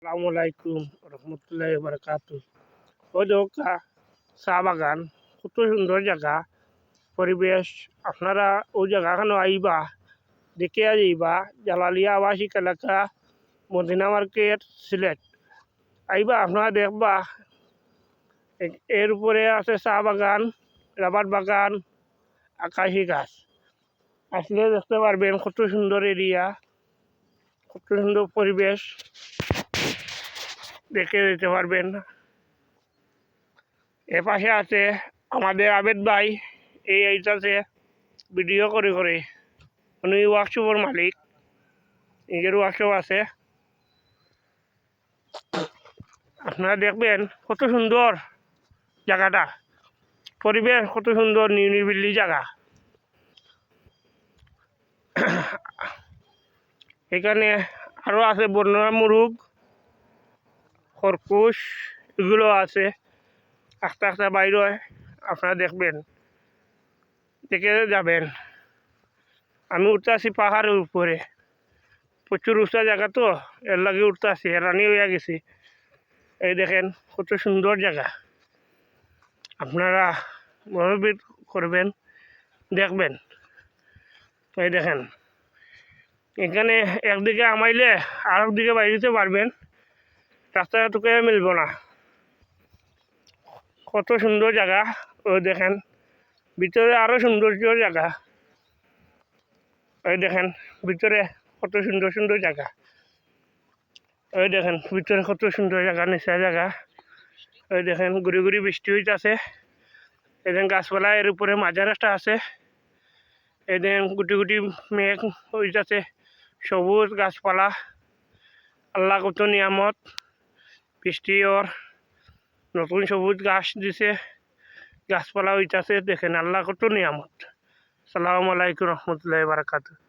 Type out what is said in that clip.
আসসালামু আলাইকুম রহমতুল্লাহি বারাকাতু। ওই দেখা চা বাগান, কত সুন্দর জায়গা পরিবেশ। আপনারা ওই জায়গাখানো আইবা, দেখে যাইবা। জালালিয়া আবাসিক এলাকা, মদিনা মার্কেট, সিলেট। আইবা আপনারা দেখবা এর উপরে আছে চা বাগান, রাবার বাগান, আকাশি গাছ। আসলে দেখতে পারবেন কত সুন্দর এরিয়া, কত সুন্দর পরিবেশ, দেখে যেতে পারবেন। এ পাশে আছে আমাদের আবেদ ভাই, এইটাতে ভিডিও করে উনি ওয়ার্কশপের মালিক, নিজের ওয়ার্কশপ আছে। আপনারা দেখবেন কত সুন্দর জায়গাটা, পরিবেশ কত সুন্দর, নিরিবিলি জায়গা। এখানে আরও আছে বন্যা মুরগ, খরগোশ, এগুলো আছে। আস্তে আস্তে বাইরে আপনারা দেখবেন, দেখে যাবেন। আমি উঠতে আসি পাহাড়ের উপরে, প্রচুর উঁচা জায়গা তো, এর লাগে উঠতে আসি, রানি হয়ে গেছি। এই দেখেন কত সুন্দর জায়গা, আপনারা মনোযোগ করবেন, দেখবেন। এই দেখেন এখানে একদিকে আমাইলে আর একদিকে বাইরে পারবেন, রাস্তাটুকু মিলব না। কত সুন্দর জায়গা, ওই দেখেন ভিতরে আরও সৌন্দর্য জায়গা। ওই দেখেন ভিতরে কত সুন্দর সুন্দর জায়গা। ওই দেখেন ভিতরে কত সুন্দর জায়গা, নিচা জায়গা। ওই দেখেন ঘুরি ঘুরি বৃষ্টি হইতেছে। এই দেখেন গাছপালা, এর উপরে মাজার একটা আছে। এই দেখেন গুটি গুটি মেঘ হইতেছে, সবুজ গাছপালা। আল্লাহ কত নিয়ামত, বৃষ্টি ওর নতুন সবুজ ঘাস দিছে, গাছপালা হইতেছে। দেখেন আল্লাহ কত নিয়ামত। আসসালামু আলাইকুম রহমতুল্লাহি বারাকাতুহু।